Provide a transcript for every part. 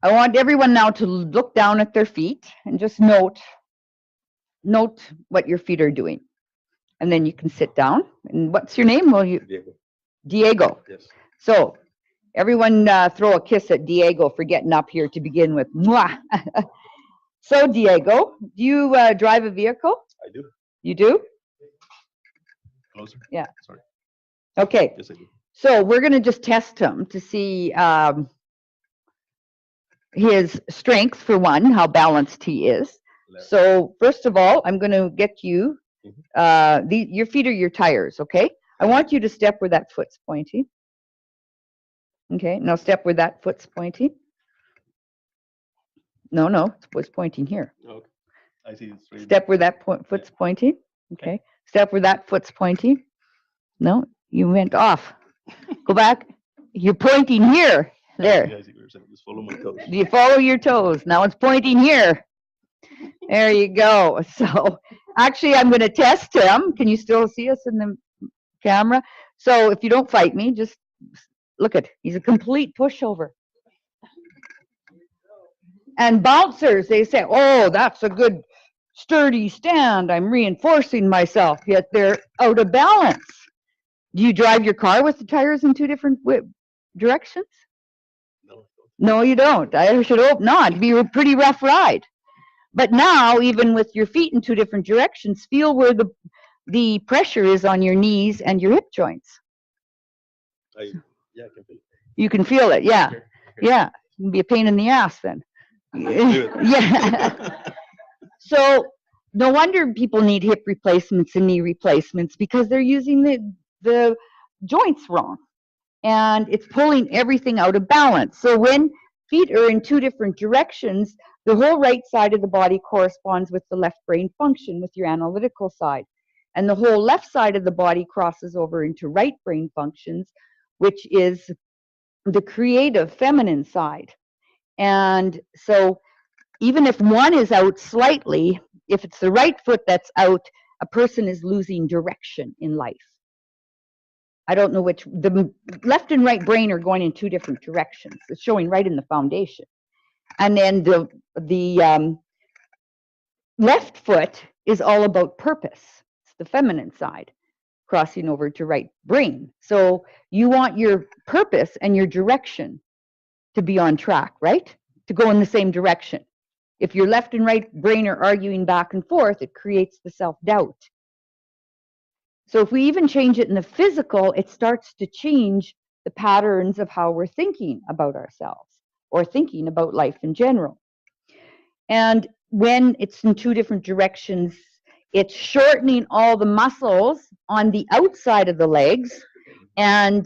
I want everyone now to look down at their feet and just note what your feet are doing. And then you can sit down. And what's your name? Well, Diego. Diego. Yes. So everyone throw a kiss at Diego for getting up here to begin with. Mwah. So Diego, do you drive a vehicle? I do. You do? Closer. Yeah. Sorry. Okay. Yes, I do. So we're going to just test him to see his strength, for one, how balanced he is. Left. So first of all, I'm going to get you, your feet are your tires, okay? I want you to step where that foot's pointing. Okay, now step where that foot's pointing. No, it was pointing here. Okay. I see it's straight. Step where that foot's pointing. Okay. Step where that foot's pointing. No, you went off. Go back. You're pointing here. There. I see what you're saying. Just follow my toes. You follow your toes. Now it's pointing here. There you go. So actually, I'm going to test him. Can you still see us in the camera? So if you don't fight me, just look at, he's a complete pushover. And bouncers, they say, oh, that's a good sturdy stand. I'm reinforcing myself, yet they're out of balance. Do you drive your car with the tires in two different directions? No. No, you don't. I should hope not. It'd be a pretty rough ride. But now, even with your feet in two different directions, feel where the pressure is on your knees and your hip joints. I can feel it. You can feel it, yeah. Here. Yeah, it can be a pain in the ass then. Yeah. So no wonder people need hip replacements and knee replacements, because they're using the joints wrong, and it's pulling everything out of balance. So when feet are in two different directions, the whole right side of the body corresponds with the left brain function, with your analytical side, and the whole left side of the body crosses over into right brain functions, which is the creative feminine side. And so even if one is out slightly, if it's the right foot that's out, a person is losing direction in life. I don't know which, the left and right brain are going in two different directions. It's showing right in the foundation. And then the left foot is all about purpose. It's the feminine side crossing over to right brain. So you want your purpose and your direction to be on track, right? To go in the same direction. If your left and right brain are arguing back and forth, it creates the self-doubt. So if we even change it in the physical, it starts to change the patterns of how we're thinking about ourselves or thinking about life in general. And when it's in two different directions, it's shortening all the muscles on the outside of the legs and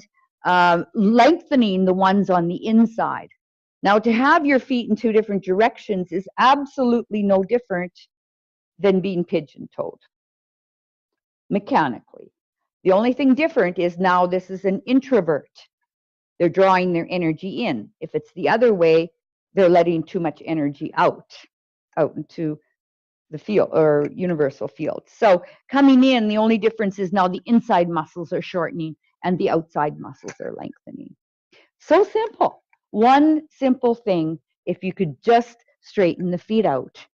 lengthening the ones on the inside. Now, to have your feet in two different directions is absolutely no different than being pigeon-toed, mechanically. The only thing different is now this is an introvert. They're drawing their energy in. If it's the other way, they're letting too much energy out into the field or universal field. So coming in, the only difference is now the inside muscles are shortening and the outside muscles are lengthening. So simple. One simple thing, if you could just straighten the feet out,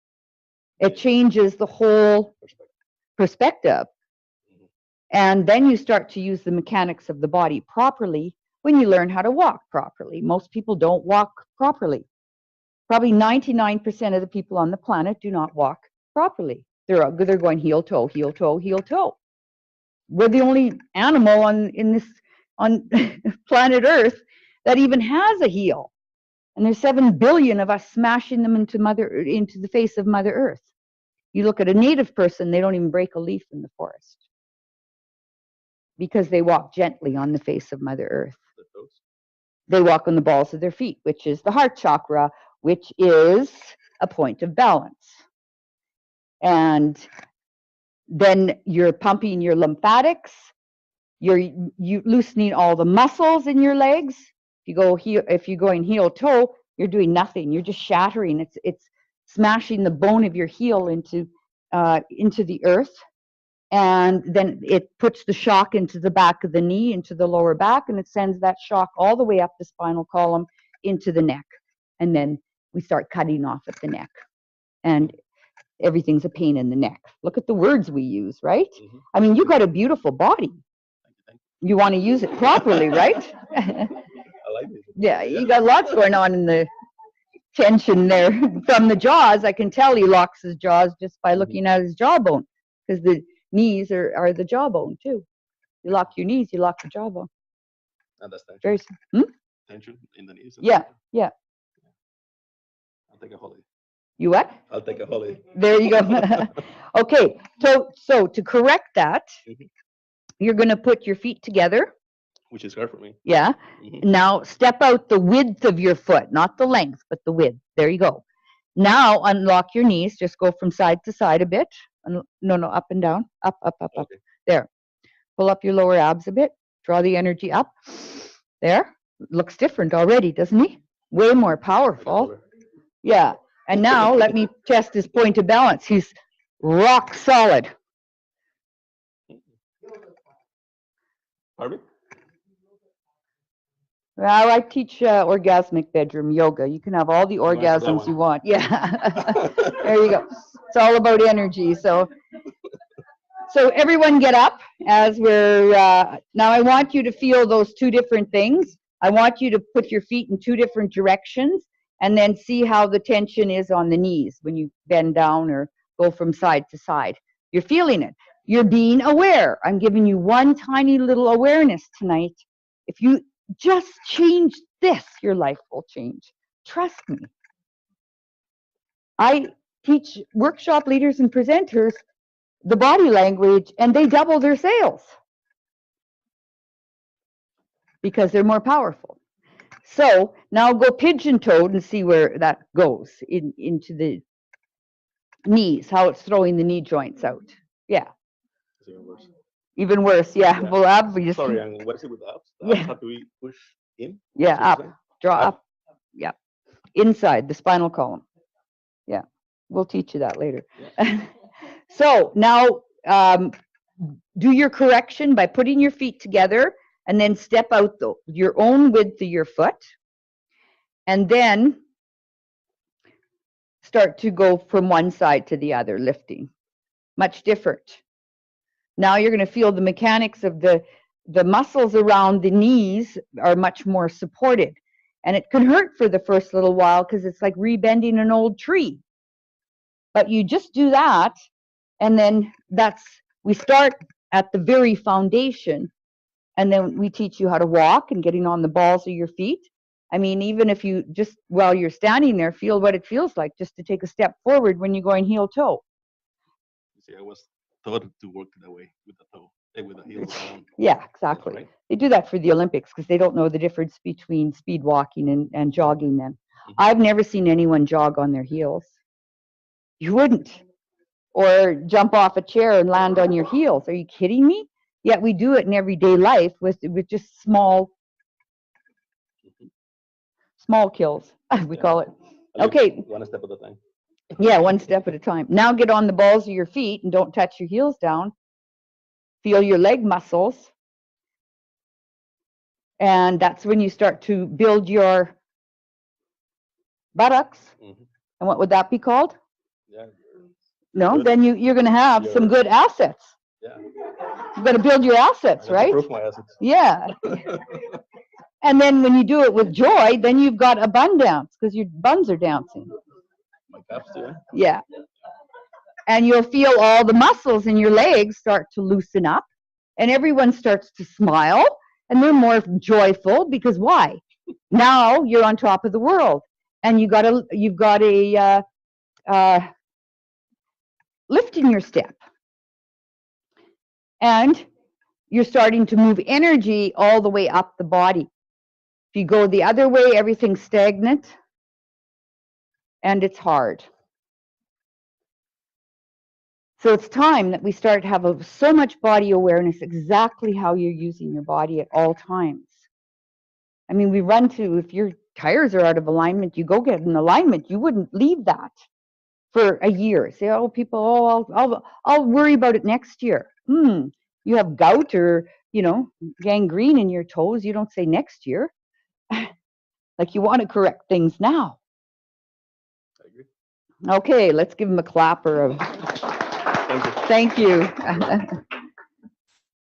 it changes the whole perspective. And then you start to use the mechanics of the body properly when you learn how to walk properly. Most people don't walk properly. Probably 99% of the people on the planet do not walk properly. They're going heel toe, heel toe, heel toe. We're the only animal on planet Earth that even has a heel. And there's 7 billion of us smashing them into the face of Mother Earth. You look at a native person, they don't even break a leaf in the forest because they walk gently on the face of Mother Earth. They walk on the balls of their feet, which is the heart chakra, which is a point of balance. And then you're pumping your lymphatics, you're loosening all the muscles in your legs. If you're going heel toe, you're doing nothing. You're just shattering. It's smashing the bone of your heel into the earth, and then it puts the shock into the back of the knee, into the lower back, and it sends that shock all the way up the spinal column into the neck, and then we start cutting off at the neck. And everything's a pain in the neck. Look at the words we use, right? I mean, you got a beautiful body. You want to use it properly, right? I like it. Yeah, you got lots going on in the tension there. From the jaws, I can tell he locks his jaws just by looking at his jawbone, because the knees are the jawbone too. You lock your knees, you lock the jawbone. Understand. Very Tension in the knees. Yeah, yeah. I'll take a holiday. You what? I'll take a holiday. There you go. Okay, so to correct that, you're going to put your feet together. Which is hard for me. Yeah. Now step out the width of your foot, not the length, but the width. There you go. Now unlock your knees. Just go from side to side a bit. No, up and down. Up, up, up, up. There. Pull up your lower abs a bit. Draw the energy up. There. Looks different already, doesn't he? Way more powerful. Yeah. And now let me test his point of balance. He's rock solid. Pardon me? Well, I teach orgasmic bedroom yoga. You can have all the orgasms you want. Yeah. There you go. It's all about energy. So everyone get up as we're, now I want you to feel those two different things. I want you to put your feet in two different directions and then see how the tension is on the knees when you bend down or go from side to side. You're feeling it. You're being aware. I'm giving you one tiny little awareness tonight. If you just change this, your life will change. Trust me. I teach workshop leaders and presenters the body language, and they double their sales because they're more powerful. So now go pigeon-toed and see where that goes into the knees, how it's throwing the knee joints out. Yeah. It's even worse. Even worse, yeah. Well, obviously. Sorry, and what is it with the abs? The abs have to be pushed in? Yeah, up. Draw up. Yeah. Inside the spinal column. Yeah. We'll teach you that later. Yeah. So now do your correction by putting your feet together and then step out your own width of your foot. And then start to go from one side to the other, lifting. Much different. Now you're going to feel the mechanics of the muscles around the knees are much more supported. And it can hurt for the first little while because it's like rebending an old tree. But you just do that, and then we start at the very foundation, and then we teach you how to walk and getting on the balls of your feet. I mean, even if you just, while you're standing there, feel what it feels like just to take a step forward when you're going heel toe. See, I was taught to work that way with the toe, with the heels down. Yeah, exactly. Right. They do that for the Olympics because they don't know the difference between speed walking and jogging then. I've never seen anyone jog on their heels. You wouldn't. Or jump off a chair and land on your heels. Are you kidding me? Yet we do it in everyday life with just small kills, we call it. Okay. One step at a time. Yeah, one step at a time. Now get on the balls of your feet and don't touch your heels down. Feel your leg muscles. And that's when you start to build your buttocks. And what would that be called? Yeah. No, good. Then you're going to have some good assets. Yeah. You've got to build your assets, right? Improve my assets. Yeah. And then when you do it with joy, then you've got abundance because your buns are dancing. My calves, yeah. Yeah. And you'll feel all the muscles in your legs start to loosen up, and everyone starts to smile, and they're more joyful because why? Now you're on top of the world, and you've got a lift in your step, and you're starting to move energy all the way up the body. If you go the other way, everything's stagnant, and it's hard. So it's time that we start to have so much body awareness, exactly how you're using your body at all times. I mean, if your tires are out of alignment, you go get an alignment. You wouldn't leave that for a year. Say, I'll worry about it next year. You have gout or, gangrene in your toes. You don't say next year. Like you want to correct things now. agree. Okay, let's give him a clapper of Thank you. thank you.